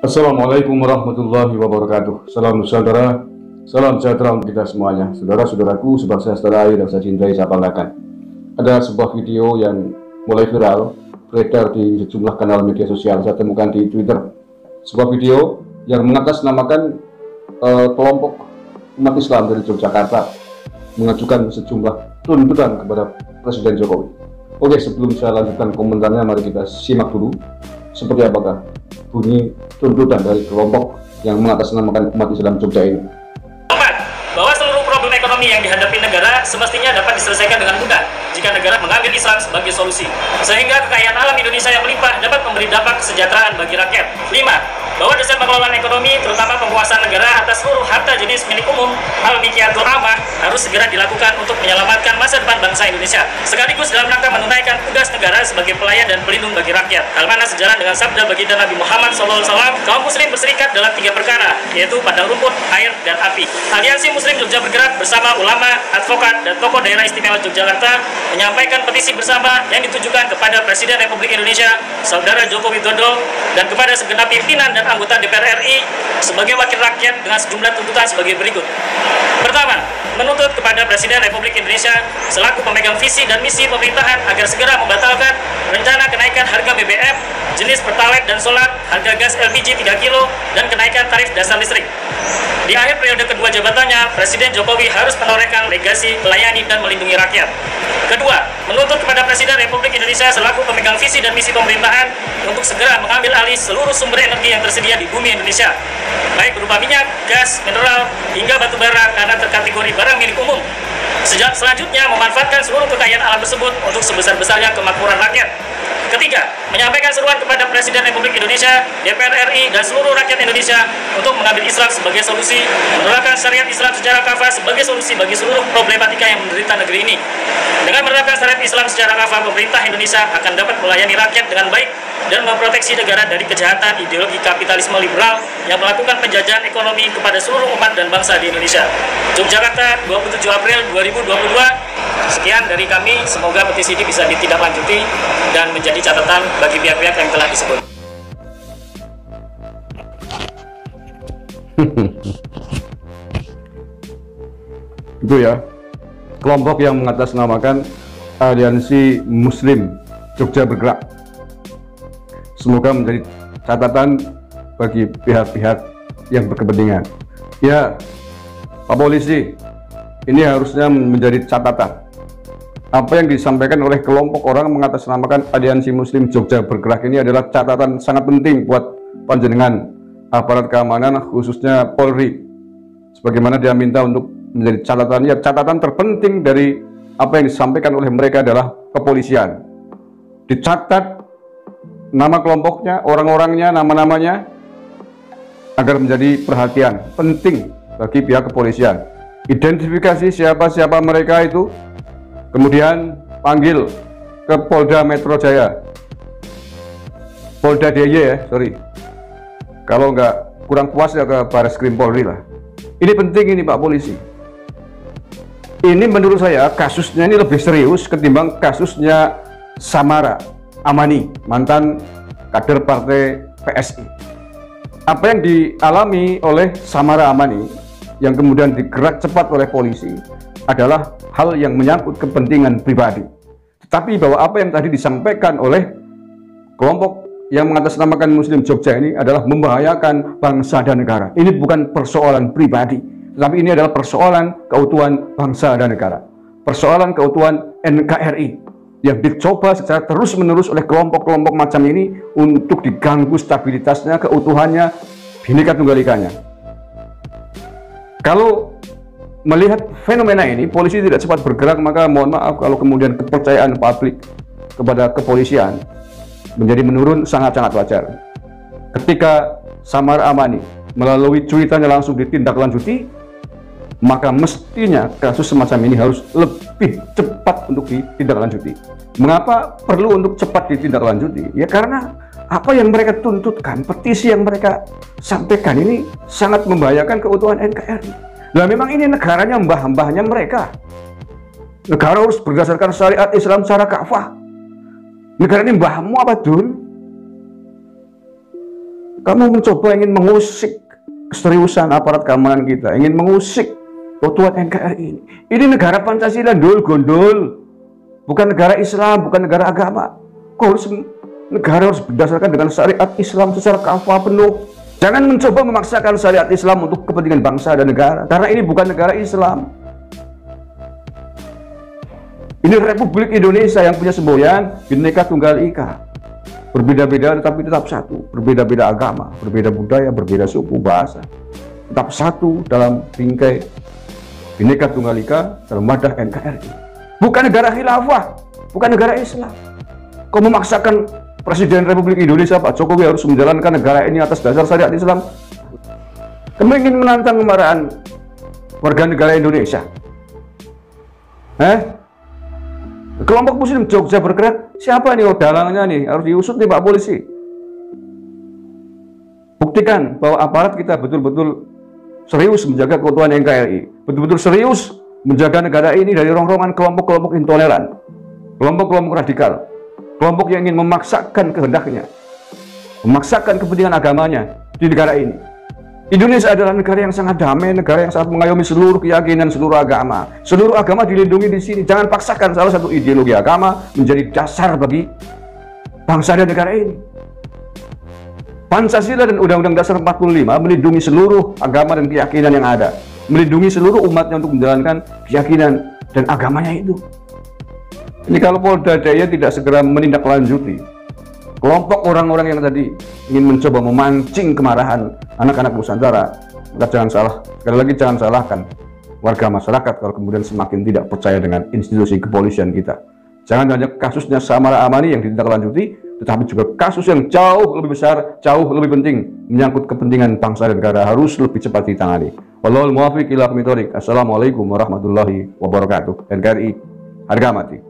Assalamualaikum warahmatullahi wabarakatuh. Salam saudara, salam sejahtera untuk kita semuanya. Saudara-saudaraku, sebangsa setanah air yang saya cintai, saya banggakan. Ada sebuah video yang mulai viral, beredar di sejumlah kanal media sosial. Saya temukan di Twitter. Sebuah video yang mengatasnamakan kelompok umat Islam dari Yogyakarta mengajukan sejumlah tuntutan kepada Presiden Jokowi. Oke, sebelum saya lanjutkan komentarnya, mari kita simak dulu seperti apakah bunyi tuntutan dari kelompok yang mengatasnamakan umat Islam Jogja ini. Bahwa seluruh problem ekonomi yang dihadapi negara semestinya dapat diselesaikan dengan mudah jika negara mengambil Islam sebagai solusi, sehingga kekayaan alam Indonesia yang melimpah dapat memberi dampak kesejahteraan bagi rakyat. 5. Bahwa dosen pengelolaan ekonomi, terutama penguasaan negara atas seluruh harta jenis milik umum, hal mikiatul amah, harus segera dilakukan untuk menyelamatkan masa depan bangsa Indonesia, sekaligus dalam rangka menunaikan tugas negara sebagai pelayan dan pelindung bagi rakyat. Hal mana sejalan dengan sabda baginda Nabi Muhammad SAW, kaum muslim berserikat dalam 3 perkara, yaitu padang rumput, air, dan api. Aliansi Muslim Jogja Bergerak bersama ulama, advokat, dan tokoh daerah istimewa Yogyakarta menyampaikan petisi bersama yang ditujukan kepada Presiden Republik Indonesia, Saudara Joko Widodo, dan kepada segenap pimpinan dan anggota DPR RI sebagai wakil rakyat dengan sejumlah tuntutan sebagai berikut. Pertama, menuntut kepada Presiden Republik Indonesia selaku pemegang visi dan misi pemerintahan agar segera membatalkan rencana kenaikan harga BBM, jenis Pertalite dan Solar, harga gas LPG 3 kilo, dan kenaikan tarif dasar listrik. Di akhir periode kedua jabatannya, Presiden Jokowi harus menorehkan legasi, melayani, dan melindungi rakyat. Kedua, menuntut kepada Presiden Republik Indonesia selaku pemegang visi dan misi pemerintahan untuk segera mengambil alih seluruh sumber energi yang tersedia di bumi Indonesia, baik berupa minyak, gas, mineral, hingga batu bara karena terkategori barang milik umum. Selanjutnya, memanfaatkan seluruh kekayaan alam tersebut untuk sebesar-besarnya kemakmuran rakyat. Ketiga, menyampaikan seruan kepada Presiden Republik Indonesia, DPR RI, dan seluruh rakyat Indonesia untuk mengambil Islam sebagai solusi, menerapkan syariat Islam secara kafah sebagai solusi bagi seluruh problematika yang menderita negeri ini. Dengan menerapkan syariat Islam secara kafah, pemerintah Indonesia akan dapat melayani rakyat dengan baik dan memproteksi negara dari kejahatan ideologi kapitalisme liberal yang melakukan penjajahan ekonomi kepada seluruh umat dan bangsa di Indonesia. Yogyakarta, 27 April 2022. Sekian dari kami, semoga petisi ini bisa ditindaklanjuti dan menjadi catatan bagi pihak-pihak yang telah disebut. Itu ya, kelompok yang mengatasnamakan Aliansi Muslim Jogja Bergerak. Semoga menjadi catatan bagi pihak-pihak yang berkepentingan. Ya, Pak Polisi, ini harusnya menjadi catatan. Apa yang disampaikan oleh kelompok orang mengatasnamakan Aliansi Muslim Jogja Bergerak ini adalah catatan sangat penting buat panjenengan aparat keamanan, khususnya Polri. Sebagaimana dia minta untuk menjadi catatan, ya catatan terpenting dari apa yang disampaikan oleh mereka adalah kepolisian. Dicatat nama kelompoknya, orang-orangnya, nama-namanya, agar menjadi perhatian penting bagi pihak kepolisian. Identifikasi siapa-siapa mereka itu, kemudian panggil ke Polda Metro Jaya, Polda DIY ya, sorry. Kalau nggak kurang puas ya ke Bareskrim Polri lah. Ini penting ini Pak Polisi. Ini menurut saya kasusnya ini lebih serius ketimbang kasusnya Samara Amani, mantan kader partai PSI. Apa yang dialami oleh Samara Amani yang kemudian digerak cepat oleh polisi adalah hal yang menyangkut kepentingan pribadi. Tetapi bahwa apa yang tadi disampaikan oleh kelompok yang mengatasnamakan Muslim Jogja ini adalah membahayakan bangsa dan negara. Ini bukan persoalan pribadi, tetapi ini adalah persoalan keutuhan bangsa dan negara. Persoalan keutuhan NKRI yang dicoba secara terus-menerus oleh kelompok-kelompok macam ini untuk diganggu stabilitasnya, keutuhannya, Bhinneka Tunggal Ikanya. Kalau melihat fenomena ini, polisi tidak cepat bergerak, maka mohon maaf kalau kemudian kepercayaan publik kepada kepolisian menjadi menurun, sangat-sangat wajar. Ketika Samara Amani melalui cuitannya langsung ditindaklanjuti, maka mestinya kasus semacam ini harus lebih cepat untuk ditindaklanjuti. Mengapa perlu untuk cepat ditindaklanjuti? Ya karena apa yang mereka tuntutkan, petisi yang mereka sampaikan ini sangat membahayakan keutuhan NKRI. Nah memang ini negaranya mbah-mbahnya mereka. Negara harus berdasarkan syariat Islam secara kafah. Negara ini mbahmu apa Dun? Kamu mencoba ingin mengusik keseriusan aparat keamanan kita, ingin mengusik keutuhan NKRI ini. Ini negara Pancasila, gondol. Bukan negara Islam, bukan negara agama. Negara harus berdasarkan dengan syariat Islam secara kafah penuh. Jangan mencoba memaksakan syariat Islam untuk kepentingan bangsa dan negara, karena ini bukan negara Islam. Ini Republik Indonesia yang punya semboyan Bhinneka Tunggal Ika. Berbeda-beda tetapi tetap satu. Berbeda-beda agama, berbeda budaya, berbeda suku, bahasa. Tetap satu dalam bingkai Bhinneka Tunggal Ika dalam wadah NKRI. Bukan negara khilafah, bukan negara Islam. Kau memaksakan Presiden Republik Indonesia Pak Jokowi harus menjalankan negara ini atas dasar syariat Islam. Kamu ingin menantang kemarahan warga negara Indonesia? Kelompok Muslim Jogja Bergerak, siapa nih dalangnya nih? Harus diusut nih Pak Polisi. Buktikan bahwa aparat kita betul-betul serius menjaga keutuhan NKRI, betul-betul serius menjaga negara ini dari rongrongan kelompok-kelompok intoleran, kelompok-kelompok radikal, kelompok yang ingin memaksakan kehendaknya, memaksakan kepentingan agamanya di negara ini. Indonesia adalah negara yang sangat damai, negara yang sangat mengayomi seluruh keyakinan, seluruh agama. Seluruh agama dilindungi di sini. Jangan paksakan salah satu ideologi agama menjadi dasar bagi bangsa dan negara ini. Pancasila dan Undang-Undang Dasar 45 melindungi seluruh agama dan keyakinan yang ada. Melindungi seluruh umatnya untuk menjalankan keyakinan dan agamanya itu. Ini kalau Polda Jaya tidak segera menindaklanjuti kelompok orang-orang yang tadi ingin mencoba memancing kemarahan anak-anak Nusantara, maka jangan salah, sekali lagi jangan salahkan warga masyarakat kalau kemudian semakin tidak percaya dengan institusi kepolisian kita. Jangan hanya kasusnya Samara Amani yang ditindaklanjuti, tetapi juga kasus yang jauh lebih besar, jauh lebih penting, menyangkut kepentingan bangsa dan negara harus lebih cepat ditangani. Wallahul muwaffiq ila aqwamit thoriq. Assalamualaikum warahmatullahi wabarakatuh. NKRI harga mati.